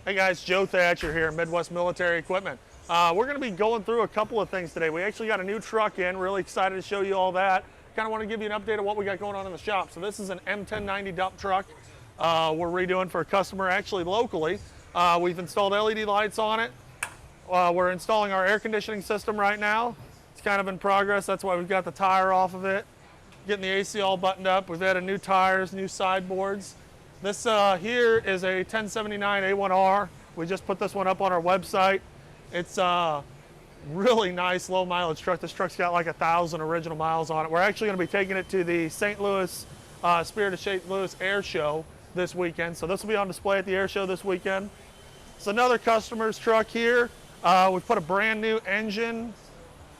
Hey guys, Joe Thatcher here, Midwest Military Equipment. We're going to be going through a couple of things today. We actually got a new truck in, really excited to show you all that. Kind of want to give you an update of what we got going on in the shop. So this is an M1090 dump truck we're redoing for a customer actually locally. We've installed LED lights on it. We're installing our air conditioning system right now. It's kind of in progress, that's why we've got the tire off of it. Getting the AC all buttoned up. We've added new tires, new sideboards. This here is a 1079A1R. We just put this one up on our website. It's a really nice low mileage truck. This truck's got like 1,000 original miles on it. We're actually going to be taking it to the St. Louis, Spirit of St. Louis Air Show this weekend. So this will be on display at the air show this weekend. It's another customer's truck here. We put a brand new engine,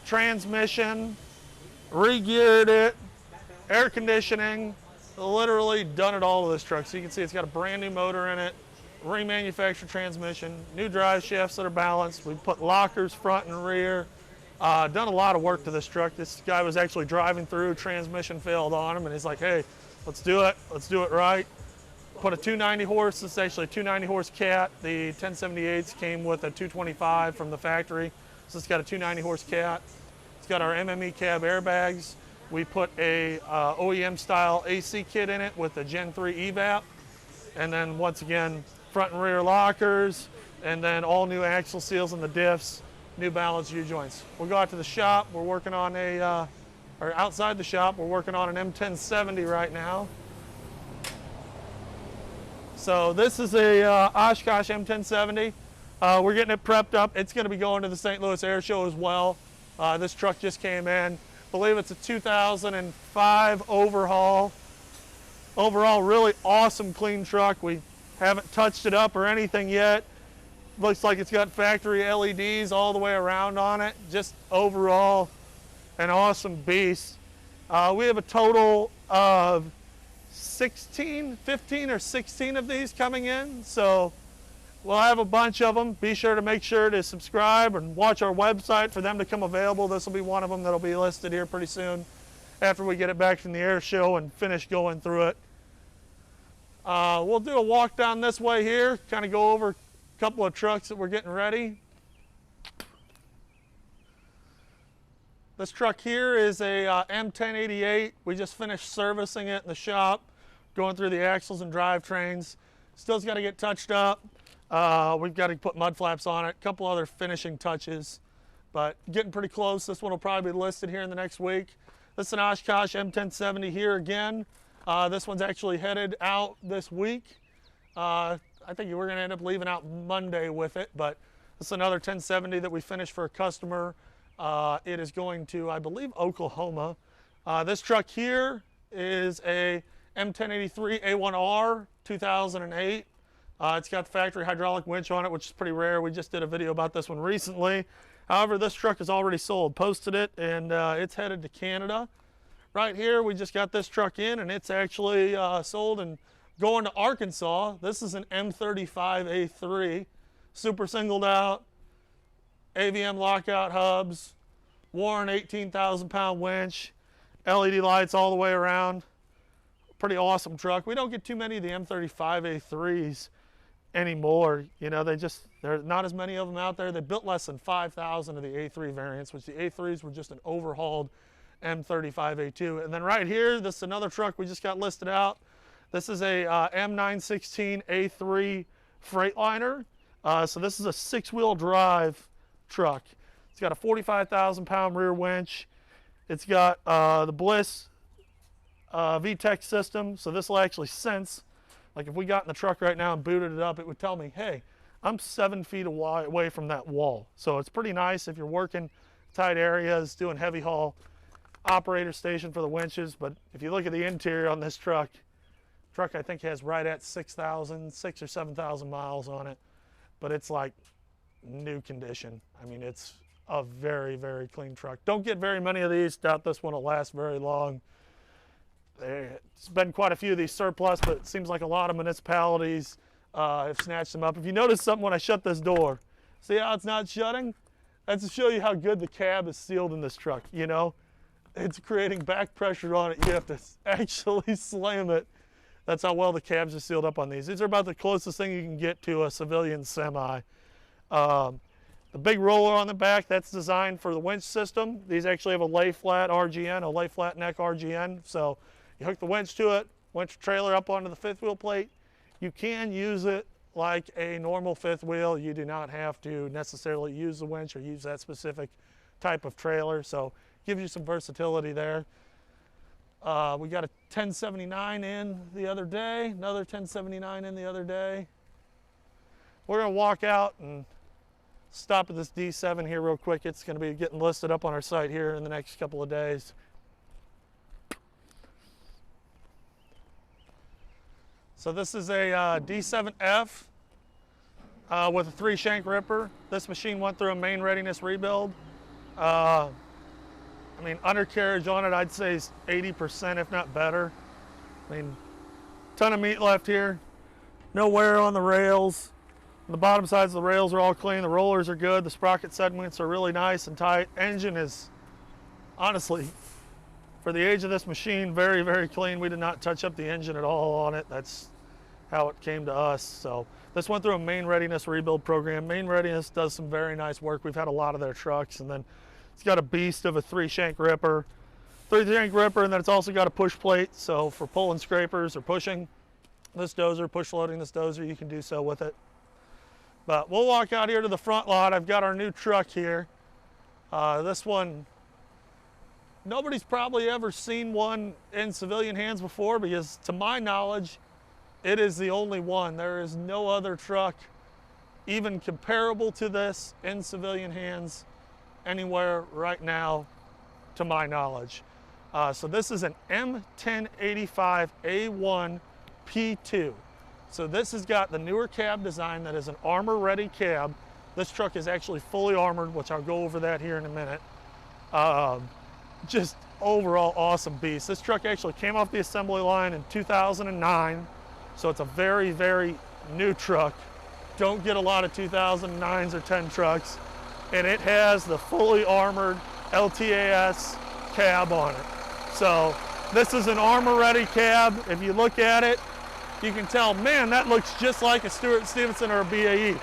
transmission, re-geared it, air conditioning, literally done it all with this truck. So you can see it's got a brand new motor in it, remanufactured transmission, new drive shafts that are balanced. We put lockers front and rear. Done a lot of work to this truck. This guy was actually driving through, transmission failed on him, and he's like, hey, let's do it right. Put a 290 horse, this is actually a 290 horse Cat. The 1078s came with a 225 from the factory. So it's got a 290 horse Cat. It's got our MME cab airbags. We put a OEM style AC kit in it with a Gen 3 evap. And then once again, front and rear lockers, and then all new axle seals in the diffs, new balanced U-joints. We'll go out to the shop. We're working on or outside the shop, we're working on an M1070 right now. So this is a Oshkosh M1070. We're getting it prepped up. It's gonna be going to the St. Louis Air Show as well. This truck just came in. I believe it's a 2005 overhaul. Overall, really awesome, clean truck. We haven't touched it up or anything yet. Looks like it's got factory LEDs all the way around on it. Just overall, an awesome beast. We have a total of 15 or 16 of these coming in. So we'll have a bunch of them. Be sure to make sure to subscribe and watch our website for them to come available. This will be one of them that'll be listed here pretty soon after we get it back from the air show and finish going through it. We'll do a walk down this way here, kind of go over a couple of trucks that we're getting ready. This truck here is a M1088. We just finished servicing it in the shop, going through the axles and drivetrains. Still's got to get touched up. We've got to put mud flaps on it, a couple other finishing touches, but getting pretty close. This one will probably be listed here in the next week. This is an Oshkosh M1070 here again. This one's actually headed out this week. I think we're gonna end up leaving out Monday with it, but this is another 1070 that we finished for a customer. It is going to, I believe, Oklahoma. This truck here is a M1083A1R 2008. It's got the factory hydraulic winch on it, which is pretty rare. We just did a video about this one recently. However, this truck is already sold. Posted it, and it's headed to Canada. Right here, we just got this truck in, and it's actually sold and going to Arkansas. This is an M1085a3, super singled out, AVM lockout hubs, Warren 18,000 pound winch, LED lights all the way around. Pretty awesome truck. We don't get too many of the M35A3s anymore. You know, there's not as many of them out there. They built less than 5,000 of the A3 variants, which the A3s were just an overhauled M35A2. And then right here, this is another truck we just got listed out. This is a M916A3 Freightliner. So this is a 6-wheel drive truck. It's got a 45,000 pound rear winch. It's got the Bliss VTEC system. So this will actually sense, like if we got in the truck right now and booted it up, it would tell me, hey, I'm 7 feet away from that wall. So it's pretty nice if you're working tight areas, doing heavy haul. Operator station for the winches, but if you look at the interior on this truck I think has right at 6 or 7,000 miles on it, but it's like new condition. I mean, it's a very, very clean truck. Don't get very many of these. Doubt this one will last very long. It's been quite a few of these surplus, but it seems like a lot of municipalities have snatched them up. If you notice something when I shut this door, see how it's not shutting? That's to show you how good the cab is sealed in this truck, you know? It's creating back pressure on it. You have to actually slam it That's how well the cabs are sealed up on these. These are about the closest thing you can get to a civilian semi. The big roller on the back, that's designed for the winch system. These actually have a lay flat RGN, a lay flat neck RGN. So you hook the winch to it, winch trailer up onto the fifth wheel plate. You can use it like a normal fifth wheel. You do not have to necessarily use the winch or use that specific type of trailer. So gives you some versatility there. We got a 1079 in the other day, another 1079 in the other day. We're gonna walk out and stop at this D7 here real quick. It's gonna be getting listed up on our site here in the next couple of days. So this is a D7F with a 3-shank ripper. This machine went through a main readiness rebuild. I mean, undercarriage on it, I'd say is 80%, if not better. I mean, ton of meat left here. No wear on the rails. The bottom sides of the rails are all clean. The rollers are good. The sprocket segments are really nice and tight. Engine is, honestly, for the age of this machine, very, very clean. We did not touch up the engine at all on it. That's how it came to us. So this went through a main readiness rebuild program. Main readiness does some very nice work. We've had a lot of their trucks. And then it's got a beast of a 3-shank ripper. 3-shank ripper, and then it's also got a push plate. So for pulling scrapers or pushing this dozer, push loading this dozer, you can do so with it. But we'll walk out here to the front lot. I've got our new truck here. This one, nobody's probably ever seen one in civilian hands before, because to my knowledge, it is the only one. There is no other truck even comparable to this in civilian hands anywhere right now, to my knowledge. So this is an M1085a1P2. So this has got the newer cab design that is an armor-ready cab. This truck is actually fully armored, which I'll go over that here in a minute. Just overall awesome beast. This truck actually came off the assembly line in 2009, so it's a very, very new truck. Don't get a lot of 2009s or 10 trucks, and it has the fully armored LTAS cab on it. So this is an armor-ready cab. If you look at it, you can tell, man, that looks just like a Stewart Stevenson or a BAE.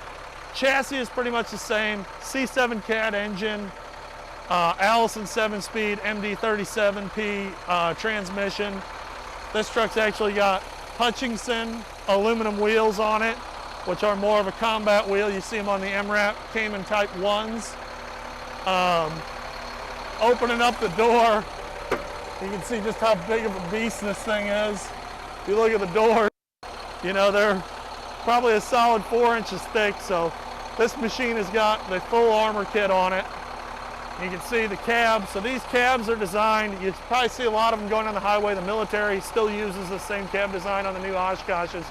Chassis is pretty much the same. C7 cat engine, Allison 7-speed MD37P transmission. This truck's actually got Hutchinson aluminum wheels on it, which are more of a combat wheel. You see them on the MRAP Cayman Type 1s. Opening up the door, you can see just how big of a beast this thing is. If you look at the door, you know, they're probably a solid 4 inches thick. So this machine has got the full armor kit on it. You can see the cab. So these cabs are designed, you probably see a lot of them going on the highway. The military still uses the same cab design on the new Oshkoshes.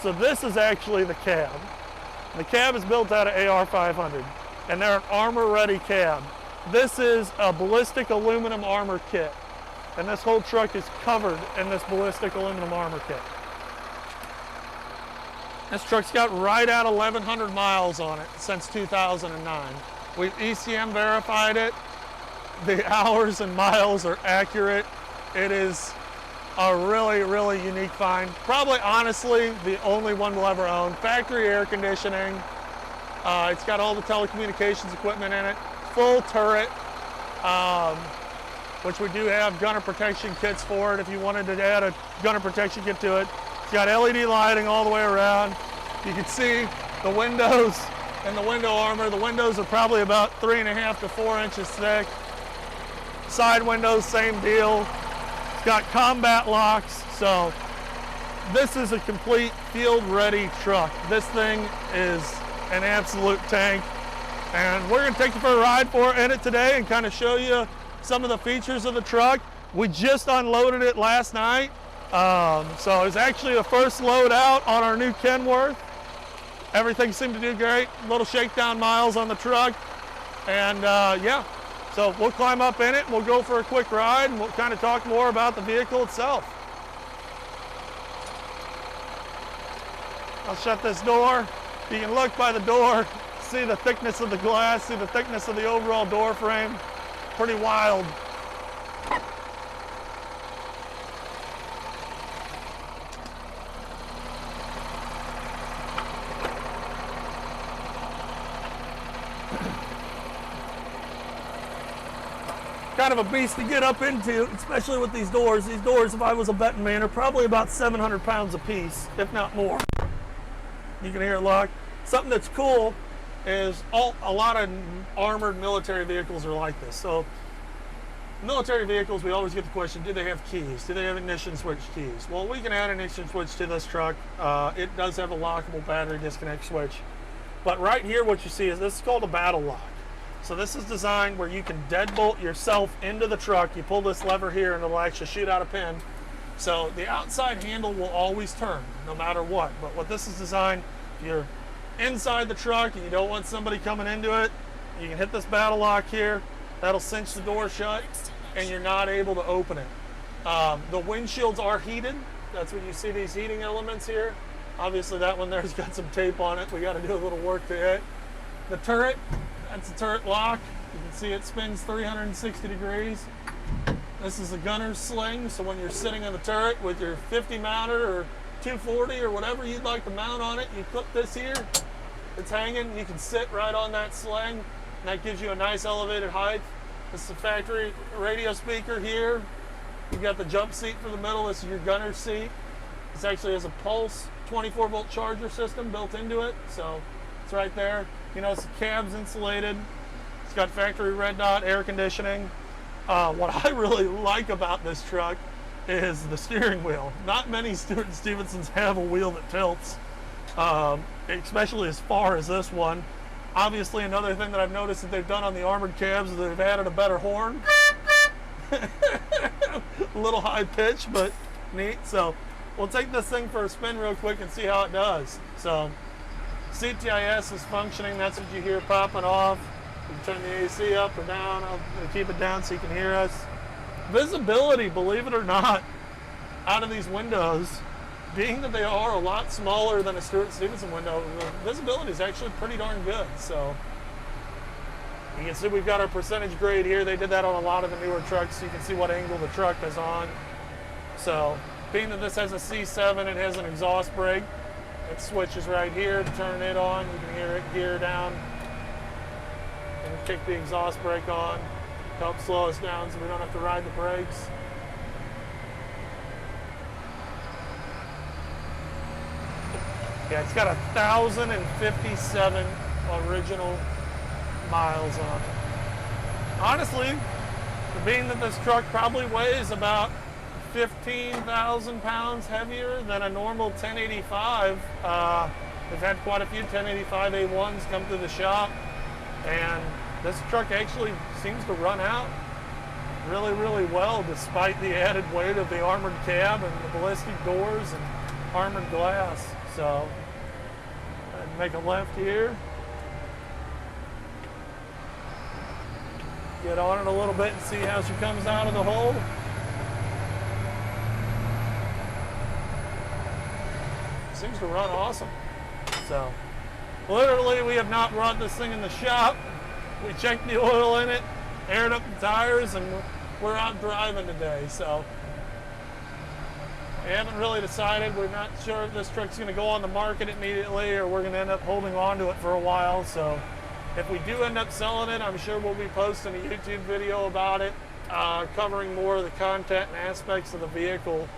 So this is actually the cab. The cab is built out of AR500, and they're an armor-ready cab. This is a ballistic aluminum armor kit, and this whole truck is covered in this ballistic aluminum armor kit. This truck's got right at 1,100 miles on it since 2009. We've ECM verified it. The hours and miles are accurate. It is a really, really unique find. Probably, honestly, the only one we'll ever own. Factory air conditioning. It's got all the telecommunications equipment in it. Full turret, which we do have gunner protection kits for it if you wanted to add a gunner protection kit to it. It's got LED lighting all the way around. You can see the windows and the window armor. The windows are probably about 3.5 to 4 inches thick. Side windows, same deal. It's got combat locks, so this is a complete field-ready truck. This thing is an absolute tank, and we're going to take you for a ride in it today and kind of show you some of the features of the truck. We just unloaded it last night, so it's actually the first load out on our new Kenworth. Everything seemed to do great. Little shakedown miles on the truck, and yeah. So we'll climb up in it, and we'll go for a quick ride, and we'll kind of talk more about the vehicle itself. I'll shut this door. You can look by the door, see the thickness of the glass, see the thickness of the overall door frame. Pretty wild. kind of a beast to get up into, especially with these doors. These doors, if I was a betting man, are probably about 700 pounds a piece, if not more. You can hear it lock. Something that's cool is a lot of armored military vehicles are like this. So military vehicles, we always get the question, do they have keys? Do they have ignition switch keys? Well, we can add an ignition switch to this truck. It does have a lockable battery disconnect switch. But right here, what you see is this is called a battle lock. So this is designed where you can deadbolt yourself into the truck. You pull this lever here and it'll actually shoot out a pin. So the outside handle will always turn no matter what. But what this is designed, if you're inside the truck and you don't want somebody coming into it, you can hit this battle lock here. That'll cinch the door shut and you're not able to open it. The windshields are heated. That's when you see these heating elements here. Obviously that one there's got some tape on it. We got to do a little work to it. The turret, that's a turret lock. You can see it spins 360 degrees. This is a gunner's sling, so when you're sitting on the turret with your 50 mounter or 240 or whatever you'd like to mount on it, you clip this here, it's hanging, you can sit right on that sling, and that gives you a nice elevated height. This is a factory radio speaker here. You've got the jump seat for the middle, this is your gunner's seat. This actually has a pulse 24 volt charger system built into it, so it's right there. You know, the cab's insulated. It's got factory red dot air conditioning. What I really like about this truck is the steering wheel. Not many Stewart & Stevensons have a wheel that tilts, especially as far as this one. Obviously, another thing that I've noticed that they've done on the armored cabs is they've added a better horn. A little high pitch, but neat. So we'll take this thing for a spin real quick and see how it does. So CTIS is functioning. That's what you hear popping off. You can turn the AC up or down. I'll keep it down so you can hear us. Visibility, believe it or not, out of these windows, being that they are a lot smaller than a Stewart & Stevenson window, the visibility is actually pretty darn good. So you can see we've got our percentage grade here. They did that on a lot of the newer trucks, so you can see what angle the truck is on. So being that this has a C7, it has an exhaust brake. It switches right here to turn it on. You can hear it gear down and kick the exhaust brake on. Help slow us down so we don't have to ride the brakes. Yeah, it's got 1,057 original miles on it. Honestly, being that this truck probably weighs about 15,000 pounds heavier than a normal 1085. We've had quite a few 1085a1s come through the shop, and this truck actually seems to run out really, really well despite the added weight of the armored cab and the ballistic doors and armored glass. So, make a left here. Get on it a little bit and see how she comes out of the hole. Seems to run awesome. So, literally, we have not brought this thing in the shop. We checked the oil in it, aired up the tires, and we're out driving today. So, we haven't really decided. We're not sure if this truck's going to go on the market immediately or we're going to end up holding on to it for a while. So, if we do end up selling it, I'm sure we'll be posting a YouTube video about it, covering more of the content and aspects of the vehicle.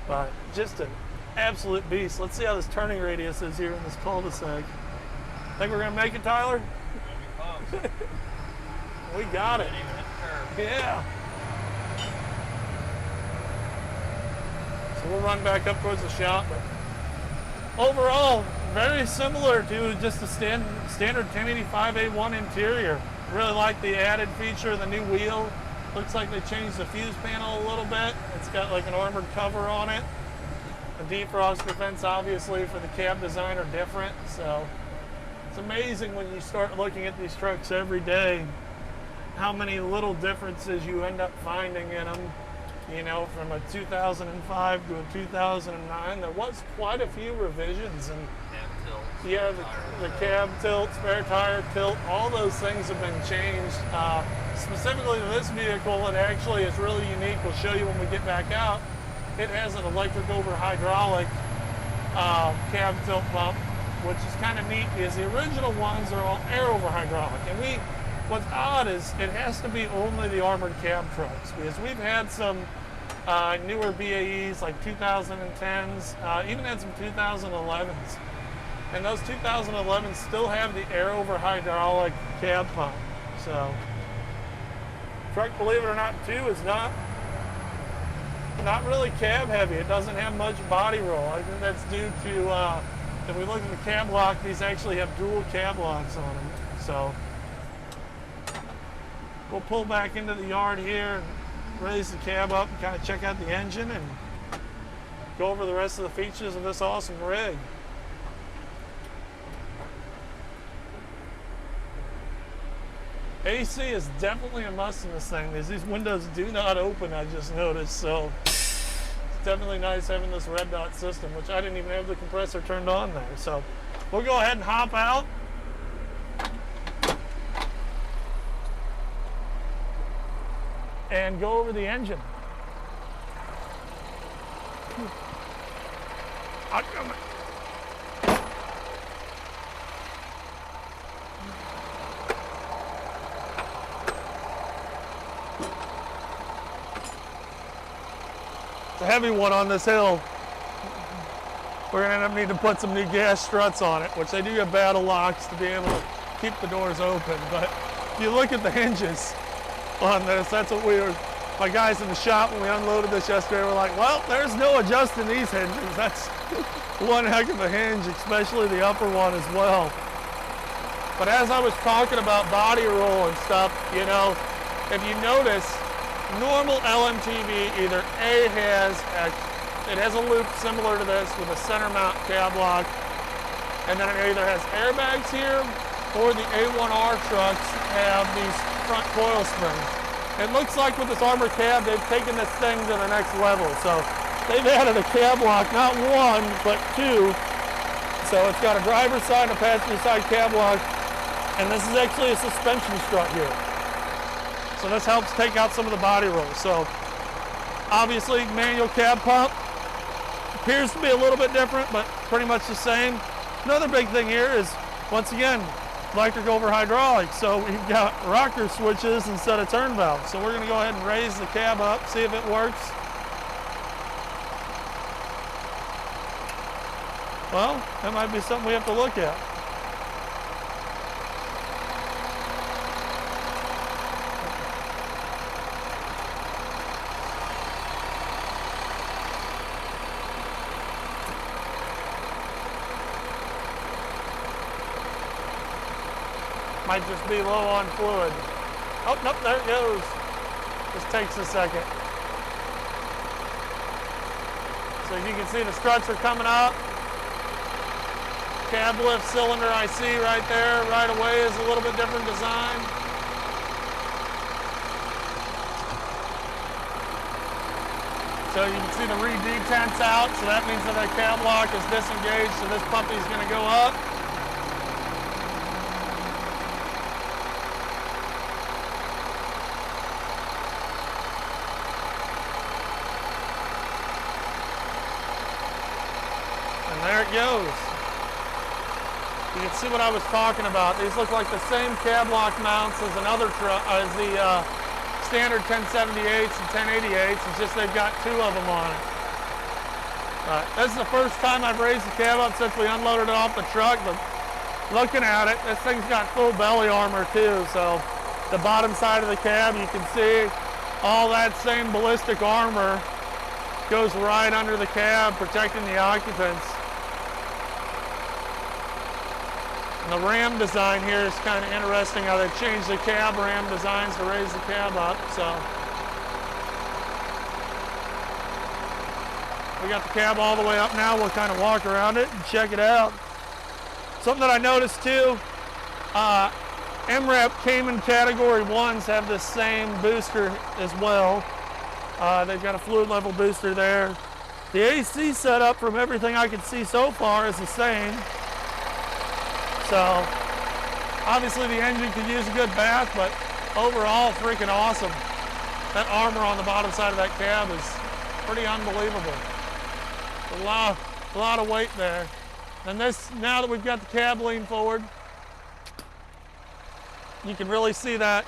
But just an absolute beast. Let's see how this turning radius is here in this cul-de-sac. Think we're going to make it, Tyler? We got it. Yeah. So we'll run back up towards the shop. But overall, very similar to just a standard 1085a1 interior. Really like the added feature of the new wheel. Looks like they changed the fuse panel a little bit. It's got like an armored cover on it. The defrost defense, obviously, for the cab design are different. So it's amazing when you start looking at these trucks every day, how many little differences you end up finding in them. You know, from a 2005 to a 2009, there was quite a few revisions. And yeah, the cab tilt, spare tire tilt, all those things have been changed. Specifically to this vehicle, it actually is really unique. We'll show you when we get back out. It has an electric over hydraulic cab tilt pump, which is kind of neat because the original ones are all air over hydraulic. And what's odd is it has to be only the armored cab trucks, because we've had some newer BAEs like 2010s, even had some 2011s. And those 2011s still have the air over hydraulic cab pump. So, truck, believe it or not, too, is not really cab heavy. It doesn't have much body roll. I think that's due to, if we look at the cab lock, these actually have dual cab locks on them. So, we'll pull back into the yard here and raise the cab up and kind of check out the engine and go over the rest of the features of this awesome rig. AC is definitely a must in this thing, because these windows do not open, I just noticed. So it's definitely nice having this red dot system, which I didn't even have the compressor turned on there. So we'll go ahead and hop out. And go over the engine. It's a heavy one on this hill. We're gonna end up needing to put some new gas struts on it, which they do have battle locks to be able to keep the doors open. But if you look at the hinges on this, that's what my guys in the shop, when we unloaded this yesterday, were like, well, there's no adjusting these hinges. That's one heck of a hinge, especially the upper one as well. But as I was talking about body roll and stuff, you know, if you notice, normal LMTV either A has a loop similar to this with a center mount cab lock, and then it either has airbags here, or the A1R trucks have these front coil springs. It looks like with this armored cab, they've taken this thing to the next level. So they've added a cab lock, not one, but two. So it's got a driver's side and a passenger side cab lock, and this is actually a suspension strut here. So this helps take out some of the body roll. So obviously manual cab pump appears to be a little bit different, but pretty much the same. Another big thing here is, once again, electric over hydraulic. So we've got rocker switches instead of turn valves. So we're going to go ahead and raise the cab up, see if it works. Well, that might be something we have to look at. Might just be low on fluid. Oh, nope, there it goes. Just takes a second. So you can see the struts are coming up. Cab lift cylinder I see right there, right away, is a little bit different design. So you can see the reed detents out, so that means that cab lock is disengaged, so this puppy is going to go up. And there it goes. You can see what I was talking about. These look like the same cab lock mounts as another truck, as the standard 1078s and 1088s. It's just they've got two of them on it. This is the first time I've raised the cab up since we unloaded it off the truck. But looking at it, this thing's got full belly armor too. So the bottom side of the cab, you can see all that same ballistic armor goes right under the cab, protecting the occupants. And the ram design here is kind of interesting, how they've changed the cab ram designs to raise the cab up. So we got the cab all the way up now. We'll kind of walk around it and check it out. Something that I noticed too, MREP Cayman Category 1s have this same booster as well. They've got a fluid level booster there. The AC setup, from everything I can see so far, is the same. So obviously the engine could use a good bath, but overall freaking awesome. That armor on the bottom side of that cab is pretty unbelievable. A lot of weight there. And this, now that we've got the cab lean forward, You can really see that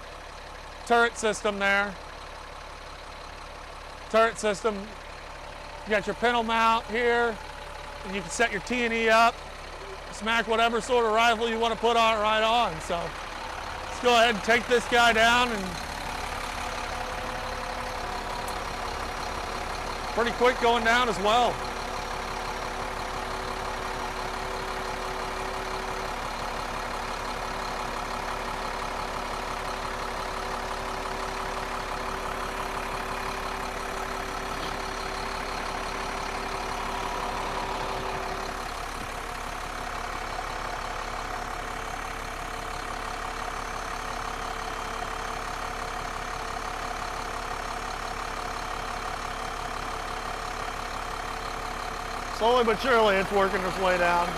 turret system there. Turret system, you got your pintle mount here, and you can set your T&E up, smack whatever sort of rifle you want to put on it right on. So let's go ahead and take this guy down, and pretty quick going down as well. Slowly but surely, it's working its way down.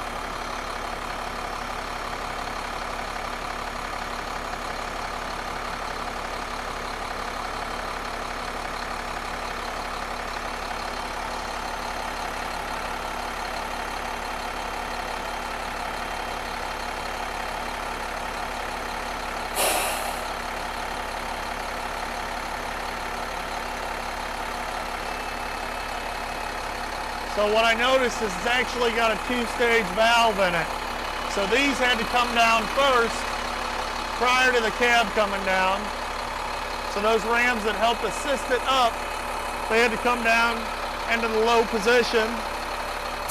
So what I noticed is it's actually got a two-stage valve in it. So these had to come down first prior to the cab coming down. So those rams that helped assist it up, they had to come down into the low position.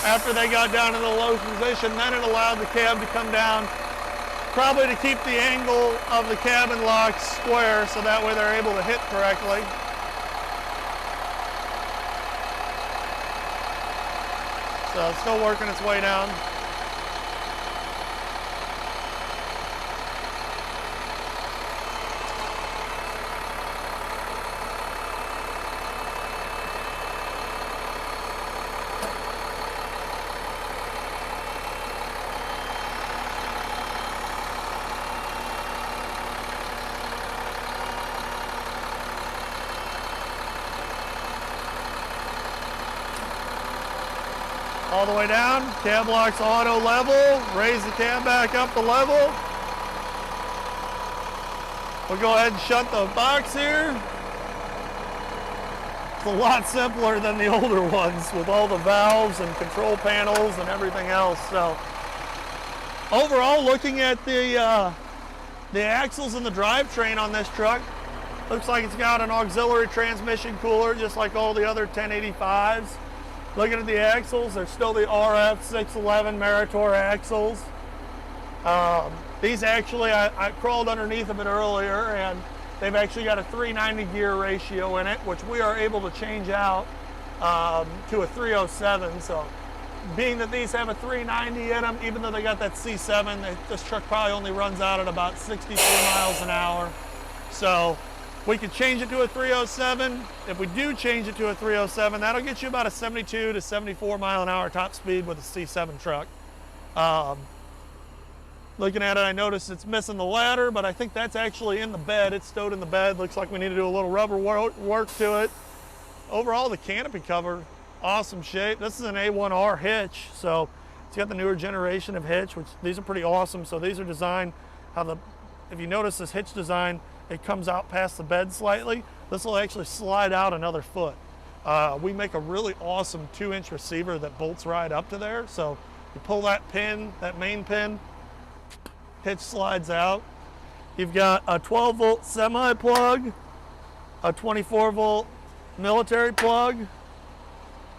After they got down in the low position, then it allowed the cab to come down, probably to keep the angle of the cabin lock square so that way they're able to hit correctly. So it's still working its way down. All the way down, cab lock's auto level, raise the cab back up to level. We'll go ahead and shut the box here. It's a lot simpler than the older ones with all the valves and control panels and everything else. So overall, looking at the axles and the drivetrain on this truck, looks like it's got an auxiliary transmission cooler just like all the other 1085s. Looking at the axles, they're still the RF 611 Meritor axles. These actually, I crawled underneath of it earlier, and they've actually got a 390 gear ratio in it, which we are able to change out to a 307. So being that these have a 390 in them, even though they got that C7, this truck probably only runs out at about 64 miles an hour. So we could change it to a 307. If we do change it to a 307, that'll get you about a 72 to 74 mile an hour top speed with a C7 truck. Looking at it, I noticed it's missing the ladder, but I think that's actually in the bed. It's stowed in the bed. Looks like we need to do a little rubber work to it. Overall, the canopy cover, awesome shape. This is an A1R hitch, so it's got the newer generation of hitch, which these are pretty awesome. So these are designed how if you notice this hitch design, it comes out past the bed slightly. This will actually slide out another foot. We make a really awesome 2-inch receiver that bolts right up to there. So you pull that pin, that main pin, hitch slides out. You've got a 12-volt semi plug, a 24-volt military plug.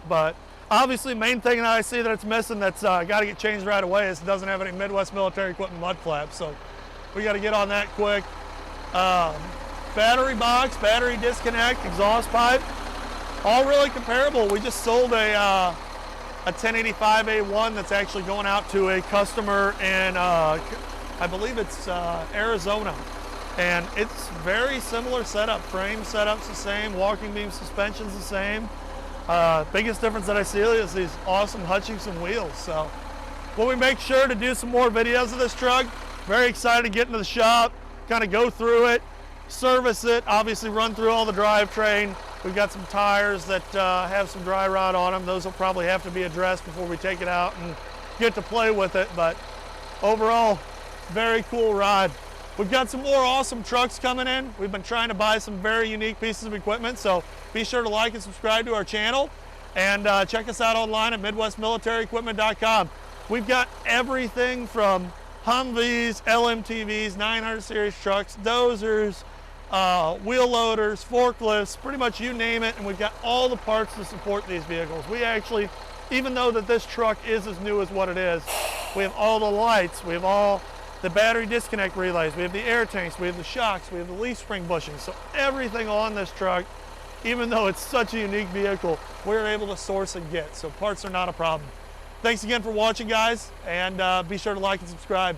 But obviously, main thing that I see that it's missing that's got to get changed right away is it doesn't have any Midwest military equipment mud flaps. So we got to get on that quick. Battery box, battery disconnect, exhaust pipe, all really comparable. We just sold a 1085a1 that's actually going out to a customer in, I believe it's Arizona. And it's very similar setup. Frame setup's the same, walking beam suspension's the same. Biggest difference that I see is these awesome Hutchinson wheels. So when we make sure to do some more videos of this truck, very excited to get into the shop, kind of go through it, service it, obviously run through all the drivetrain. We've got some tires that have some dry rot on them. Those will probably have to be addressed before we take it out and get to play with it. But overall, very cool ride. We've got some more awesome trucks coming in. We've been trying to buy some very unique pieces of equipment, so be sure to like and subscribe to our channel, and check us out online at MidwestMilitaryEquipment.com. We've got everything from Humvees, LMTVs, 900 series trucks, dozers, wheel loaders, forklifts, pretty much you name it, and we've got all the parts to support these vehicles. We actually, even though that this truck is as new as what it is, we have all the lights, we have all the battery disconnect relays, we have the air tanks, we have the shocks, we have the leaf spring bushings. So everything on this truck, even though it's such a unique vehicle, we're able to source and get. So parts are not a problem. Thanks again for watching, guys, and be sure to like and subscribe.